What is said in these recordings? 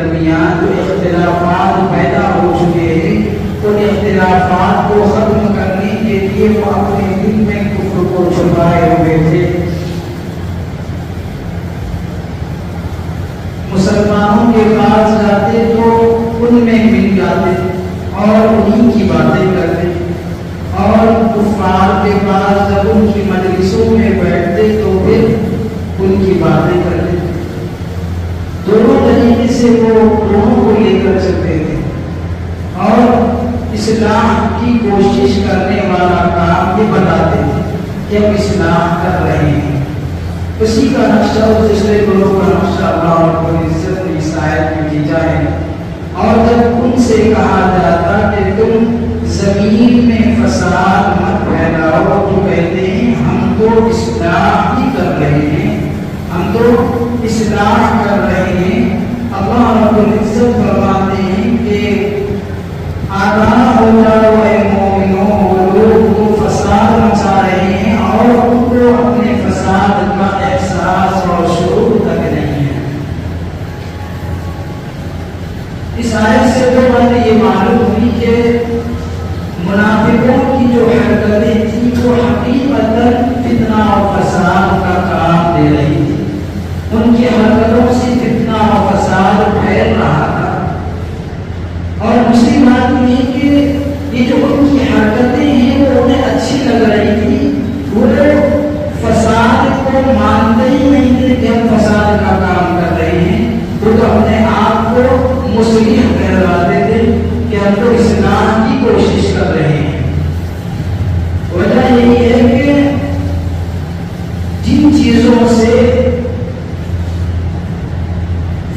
درمیان جو اختلافات پیدا ہو چکے ہیں ان اختلافات کو ختم کرنے کے لیے وہ اپنے دل میں کفر کو چھپائے ہوئے تھے. مسلمانوں کے پاس جاتے تو ان میں مل جاتے اور انہی کی باتیں کرتے, اور کفار کے پاس جب ان کی مجلسوں میں بیٹھتے تو پھر ان کی باتیں کرتے. دونوں طریقے سے وہ دونوں کو لے کر چلتے تھے اور اصلاح کی کوشش کرنے والا کام یہ بتاتے تھے کہ ہم اصلاح کر رہے ہیں. اسی کا نقشہ اور دوسرے گروہ کا نقشہ اللہ رب العزت نے اس آیت میں بھیجا ہے. اور جب ان سے کہا جاتا کہ تم زمین میں فساد مت پھیلاؤ تو کہتے ہیں ہم تو اصلاح ہی کر رہے ہیں, ہم تو اصلاح کر رہے ہیں. اللہ رب العزت فرماتے ہیں کہ آگاہ ہو جاؤ اے مومنوں, وہ لوگ تو فساد مچا رہے ہیں اور ان کو اپنے فساد کا احساس اور شعور تک نہیں ہے. اس آیت سے تو بات یہ معلوم ہوئی کہ منافقوں کی جو حرکتیں تھیں وہ حقیقتاً فتنہ اور فساد کا کام دے رہی تھی. ان کی حرکتوں سے فتنہ اور فساد پھیل رہا تھا. اور دوسری بات یہ کہ یہ جو ان کی حرکتیں ہیں وہ انہیں اچھی لگ رہی تھی. وہ فساد کو مانتے ہی نہیں تھے کہ ہم فساد کا کام کر رہے ہیں. وہ تو اپنے آپ کو مصلح کہلاتے تھے کہ ہم تو اصلاح کی کوشش کر رہے ہیں. وجہ یہی ہے کہ جن چیزوں سے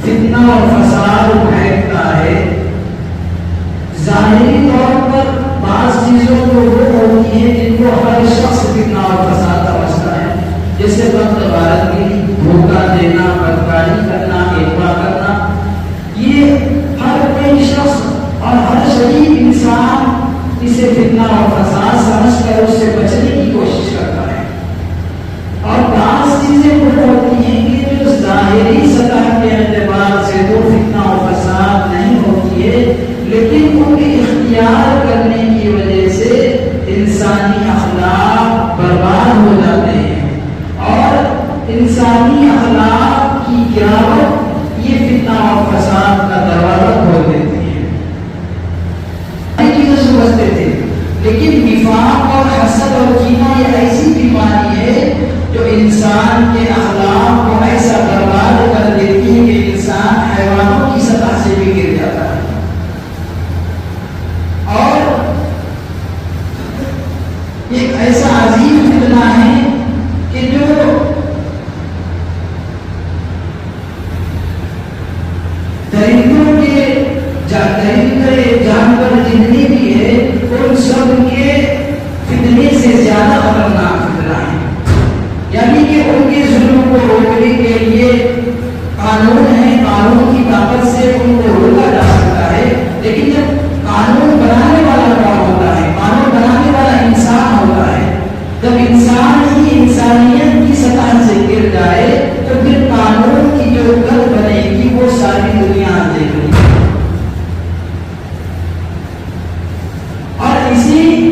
فتنہ اور فساد پھیلتا ہے ظاہری طور پر بعض چیزوں کو وہ ہوتی ہیں جن کو ہر شخص فتنہ اور فساد سمجھتا ہے, جیسے وقت غارتگری, دھوکہ دینا, بدکاری کرنا, اغوا کرنا. یہ ہر کوئی شخص اور ہر شریف انسان اسے فتنہ اور فساد سمجھ کر اس سے بچنے کی کوشش کرتا ہے. اور بعض چیزیں وہ ہوتی ہیں کہ جو ظاہری سطح کے اعتبار سے تو فتنہ اور فساد نہیں ہوتی ہے, لیکن ان کے اختیار کرنے کی وجہ سے انسانی اخلاق برباد ہو جاتے ہیں اور انسانی اخلاق کی گراوٹ یہ فتنہ اور فساد کا دروازہ کھول دیتی ہے. یہ چیزیں سمجھتے تھے, لیکن نفاق اور حسد اور کینہ یہ ایسی بیماری ہے جو انسان کے اخلاق کو ایسا برباد کر دیتی ہے کہ انسان حیوانوں کی سطح سے بھی گر جاتا ہے. اور ایک ایسا عظیم فتنہ ہے کہ جو درندوں کے جانور جتنے بھی ہیں ان سب کے فتنے سے زیادہ خطرناک فتنہ ہے. یعنی کہ ان کے ظلم کو روکنے کے لیے قانون ہے, قانون کی طاقت سے ان کو روکا جا سکتا ہے, لیکن جب قانون بنانے والا کون ہوتا ہے, قانون بنانے والا انسان ہوتا ہے. جب انسان ہی انسانیت کی سطح سے گر جائے تو پھر قانون کی جو گد بنے گی وہ ساری دنیا دیکھ رہی ہے. اور اسی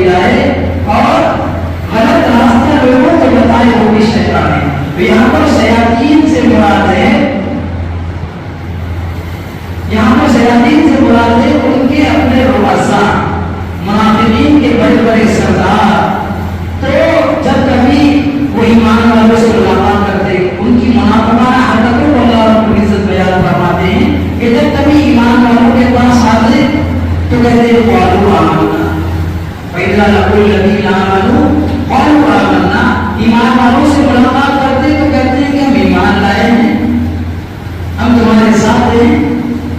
لے جائے اور غلط راستہ لوگوں کو بتائے وہ بھی شیطان ہے. تو یہاں پر شیاطین سے مراد ہے، یہاں پر شیاطین سے مراد ہے ان کے اپنے رؤساء، منافقین کے بڑے بڑے سردار. تو جب کبھی وہ ایمان والوں سے ملاقات کرتے ان کی منافقانہ حرکتوں کو اللہ رب العزت بیان فرماتے ہیں کہ جب کبھی ایمان والوں کے پاس آتے تو کہتے ہیں قالوا آمنا فإذا لقوا الذين آمنوا قالوا آمنا. ایمان والوں سے ملاقات کرتے تو کہتے ہیں کہ ہم ایمان لائے ہیں، ہم تمہارے ساتھ ہیں.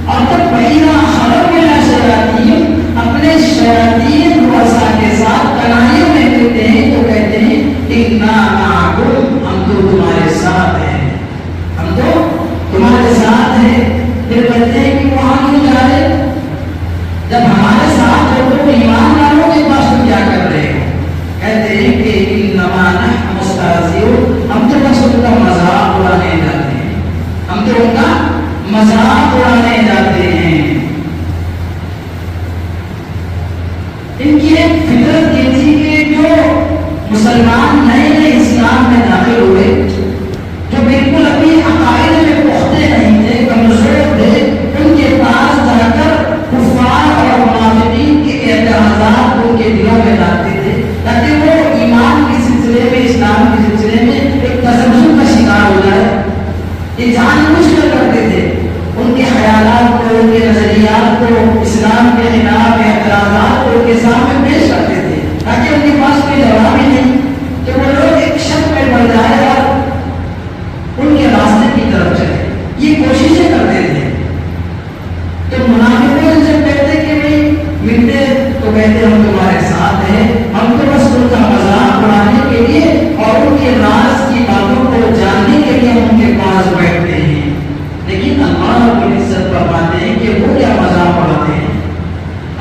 اور جب فإذا خلوا إلى شياطينهم اپنے شیاطین رؤساء کے ساتھ کنائیوں میں ملتے ہیں تو کہتے ہیں انا معکم، ہم تو تمہارے ساتھ ہیں، ہم تو تمہارے ساتھ ہیں. پھر کہتے ہیں کہ وہاں کیوں جا رہے؟ جب ہمارے ساتھ ہو تو ایمان والوں کے پاس تم کیا کر رہے ہو؟ کہتے ہیں کہ انما نحن مستہزئون، ہم تو بس ان کا مذاق اڑانے جاتے ہیں، ہم تو ان کا مذاق اڑانے جاتے ہیں. ان کی ایک فطرت یہ تھی کہ جو مسلمان نئے نئے اسلام میں داخل ہوئے، جو بالکل ابھی عقائد میں پختہ نہیں تھے، کمزور تھے، ان کے پاس جا کر کفار اور منافقین کے اعتراضات ان کے دلوں میں لاتے تھے تاکہ وہ ایمان کے سلسلے میں، اسلام کے سلسلے میں ایک تذبذب کا شکار ہو جائے. یہ جان بوجھ کر کرتے تھے، ان کے خیالات کو، ان کے نظریات کو، اسلام کے خلاف اعتراضات کو ان کے سامنے پیش کرتے تھے تاکہ ان کے پاس کوئی جواب ہی نہیں کہ وہ لوگ ایک شک میں پڑ جائے اور ان کے راستے کی طرف چلے. یہ کوششیں کرتے تھے. تو منافقین جب کہتے کہ بھائی ملتے تو کہتے ہم تمہارے ساتھ ہیں، ہم تو بس ان کا مذاق اڑانے کے لیے اور ان کے راز کی باتوں کو جاننے کے لیے ہم ان کے پاس بیٹھتے ہیں. لیکن اللہ رب العزت فرماتے ہیں کہ وہ کیا مذاق اڑاتے ہیں.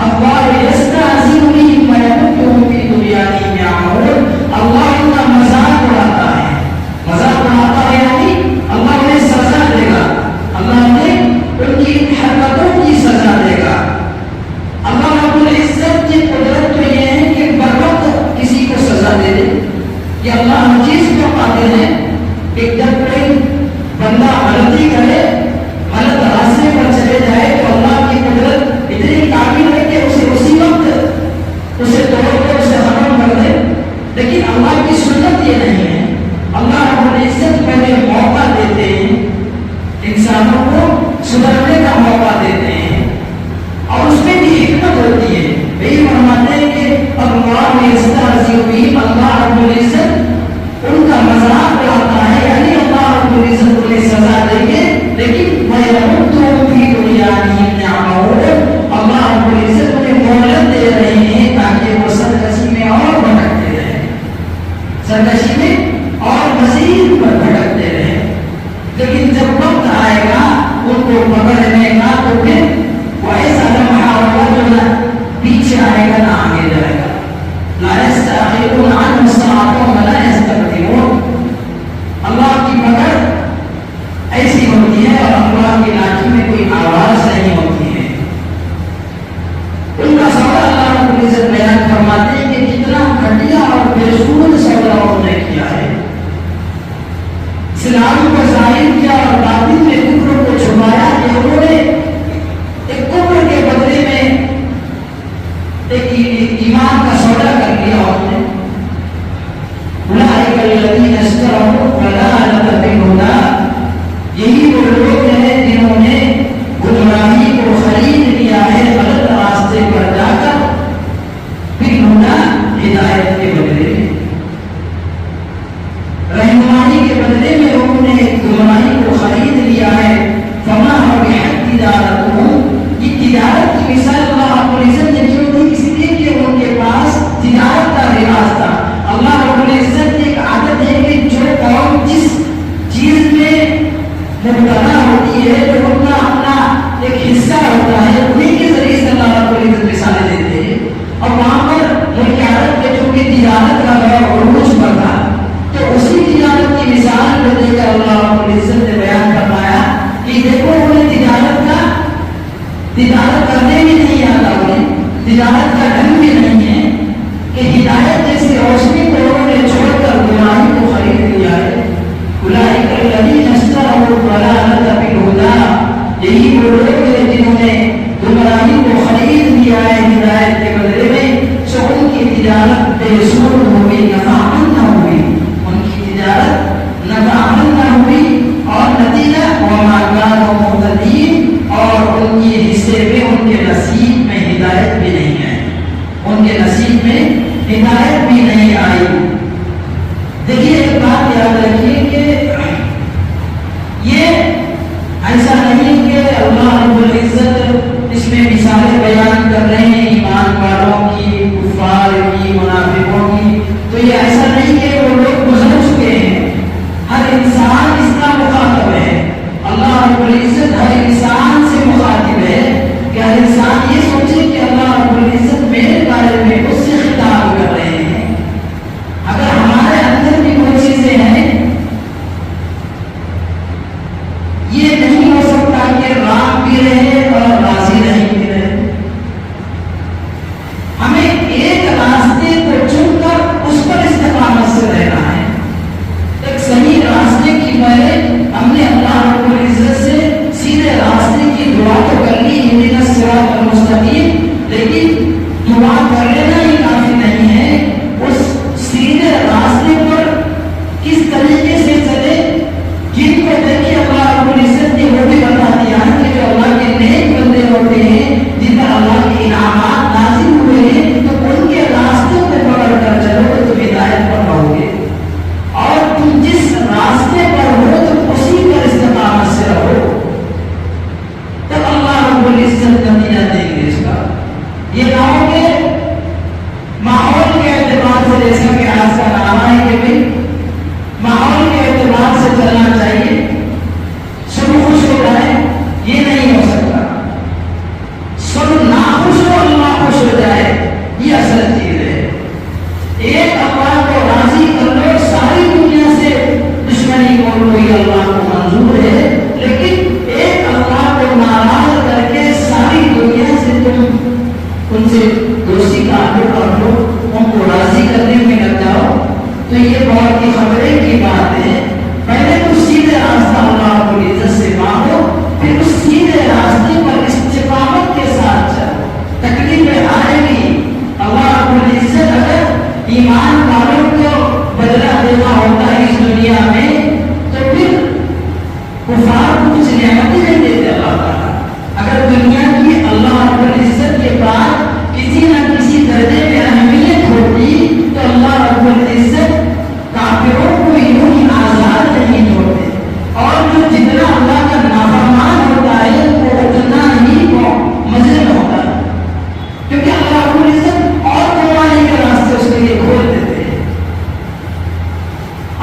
اللہ یستہزئ بہم ویمدھم فی طغیانہم یعمہون، اللہ ان کا مذاق اڑاتا ہے. مذاق اڑاتا ہے یعنی اللہ انہیں سزا دے گا، اللہ انہیں ان کی حرکتوں کی سزا دے گا. اللہ رب العزت کی قدرت تو یہ ہے کہ بر وقت کسی کو سزا دے دے. یہ اللہ ہر چیز کو پاتے ہیں کہ جب کوئی بندہ غلطی کرے، غلط راستے پر چلے جائے تو اللہ کی قدرت اتنی کامل ہے کہ اسے اسی وقت اسے توڑ کر اسے ختم کر دے. لیکن اللہ کی سنت یہ نہیں ہے. اللہ رب العزت پہلے موقع دیتے ہیں، انسانوں کو سدھرنے کا موقع دیتے ہیں اور اس میں بھی حکمت ہوتی ہے. یہی فرماتے ہیں کہ اللہ یستہزئ بہم، اللہ رب العزت ان کا مذاق اڑاتا ہے، یعنی اللہ رب العزت انہیں سزا دیں گے لیکن ویمدھم فی طغیانہم یعمہون، اللہ رب العزت انہیں مہلت دے رہے ہیں تاکہ وہ سرکشی میں اور بھٹکتے رہیں، سرکشی میں اور مزید بھٹکتے رہیں. لیکن جب وقت آئے گا ان کو پکڑنے کا تو پھر وہ ایسا لمحہ ہوگا جو نہ پیچھے آئے گا نہ آگے جائے گا. لا یستأخرون عنہ ساعۃ تجارت بے سود ہوئی، نفعمند نہ ہوئی، ان کی تجارت نفعمند نہ ہوئی، اور نتیجہ وما كانوا مهتدين، اور ان کے حصے میں، ان کے نصیب میں ہدایت بھی نہیں ہے، ان کے نصیب میں ہدایت بھی نہیں آئی۔ دیکھیے ایک بات یاد رکھیے کہ یہ ایسا نہیں کہ اللہ رب العزت اس میں مثالیں بیان کر رہے ہیں ایمان والوں کی، کفار کی، منافقوں کی، تو یہ ایسا نہیں کہ وہ لوگ گزر چکے ہیں، ہر انسان اس کا مخاطب ہے۔ اللہ رب العزت ہر انسان سے مخاطب ہے کہ ہر انسان یہ سوچے کہ اللہ رب العزت میرے بارے میں اس سے خطاب کر رہے ہیں۔ اگر ہمارے اندر بھی کوئی چیزیں ہیں، یہ نہیں ہو سکتا کہ رام بھی رہے اور راضی نہیں بھی رہے۔ ہمیں ایک راستے کو چن کر اس پر استقامت سے رہنا ہے۔ ایک صحیح راستے کی پہلے ہم نے اللہ رب العزت سے سیدھے راستے کی دعا تو کر لی، اہدنا الصراط المستقیم، لیکن دعا کر لینا ہی کافی نہیں ہے۔ اس سیدھے راستے پر کس طریقے سے چلے، جن کو دیکھیے اللہ رب العزت نے وہ بھی بتا دیا کہ جو اللہ کے نیک بندے ہوتے ہیں، جن پر اللہ کے انعامات نازل ہوئے ہیں، تو ان کے راستے کو پکڑ کر چلو تو تم ہدایت پر رہو گے، اور تم جس راستے پر ہو تم اسی پر استقامت سے رہو، تب اللہ رب العزت نتیجہ دیں گے اس کا۔ یہ نہ ہو کہ ماحول کے اعتبار سے، جیسا کہ آج کا نام ہے کہ بھائی ماحول کے اعتبار سے چلنا چاہیے، سب خوش ہو جائے، یہ نہیں ہو سکتا۔ سب ناخوش ہو اللہ خوش ہو جائے، یہ اصل چیز ہے۔ ایک اللہ کو راضی کر لو، ساری دنیا سے دشمنی بول لو، یہ اللہ کو منظور ہے، لیکن ایک اللہ کو ناراض کر کے ساری دنیا سے تم ان سے دوستی کا عہد کر لو، ان کو راضی کرنے میں لگ جاؤ، تو یہ بہت ہی خطرے کی بات ہے۔ پہلے تو سیدھے راستہ اللہ رب العزت سے مانگو، پھر اس سیدھے راستے پر استقامت کے ساتھ چلو۔ تکلیفیں آئے گی، اللہ رب العزت اگر ایمان والوں کو بدلہ دینا ہوتا ہے اس دنیا میں، تو پھر کفار کو کچھ نعمتیں نہیں دیتے اللہ تعالیٰ۔ اگر دنیا کی اللہ رب العزت کے بعد کسی نہ کسی درجے میں اہمیت ہوتی تو اللہ رب العزت کافروں کو یوں ہی آزاد نہیں چھوڑتے، اور جو جتنا اللہ کا نافرمان ہوتا ہے وہ اتنا ہی مظلوم ہوتا ہے، کیونکہ اللہ رب العزت اور کمانے کے راستے اس کے لیے کھول دیتے ہیں۔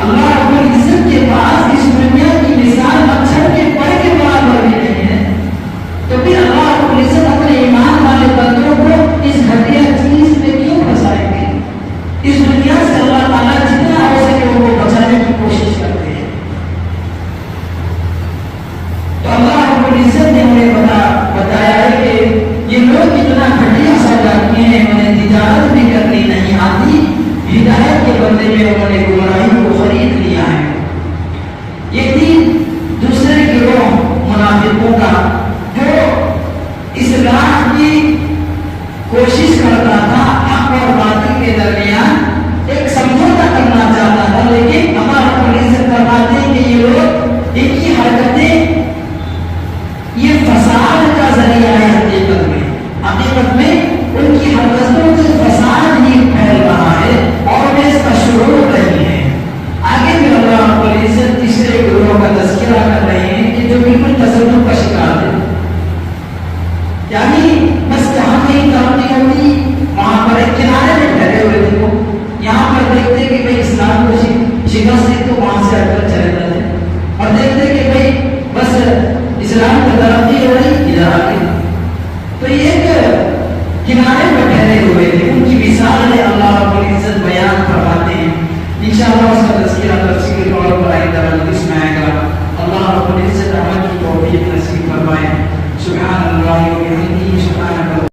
اللہ رب العزت کے پاس اس دنیا کی مثال مچھر کے پر کے برابر بھی نہیں ہے، تو پھر اللہ رب العزت اپنے ایمان والے بندوں کو اس گھٹیا چیز میں کیوں پھنسائیں گے؟ اس دنیا سے اللہ تعالیٰ جتنا ہو سکے ان کو بچانے کی کوشش کرتے ہیں۔ تو اللہ رب العزت نے ہمیں بتایا ہے کہ یہ لوگ اتنا گھٹیا سودا کیے ہیں، انہیں تجارت بھی کرنی نہیں آتی، ہدایت کے بدلے میں انہوں نے گمراہی کو خرید لیا ہے۔ یہ تین دوسرے گروہ منافقوں کا جو اصلاح کی کوشش کرتا تھا، حق اور باطل کے درمیان ایک سمجھوتا کرنا چاہتا تھا، لیکن اللہ رب العزت فرماتے ہیں کہ یہ لوگ، ان کی حرکتیں یہ فساد کا ذریعہ ہے۔ حقیقت میں ان کی حرکتوں سے فساد ہی پھیل رہا ہے اور اس کا شروع رہی ہے۔ آگے بھی اللہ رب العزت تیسرے گروہ کا تذکرہ کر رہے ہیں کہ جو بالکل تصدق کا شکار ہے، یعنی بس جہاں کہیں ترقی ہوتی وہاں پر ایک کنارے میں ٹھہرے ہوئے تھے، وہ یہاں پر دیکھتے کہ بھائی اسلام کو شکست دی تو وہاں سے ہٹ کر چلے جاتے، اور دیکھتے کہ بھائی بس اسلام کی ترقی ہو رہی ادھر آ گئی، تو یہ ایک کنارے پر ٹھہرے ہوئے تھے۔ ان کی مثالیں اللہ رب العزت بیان فرماتے ہیں، انشاءاللہ اس کا تذکرہ تفصیلی طور پر آئندہ مجلس میں آئے گا۔ اللہ رب العزت عمل کی توفیق نصیب فرمائے۔ سبحان اللہ و بحمدہ، سبحان اللہ۔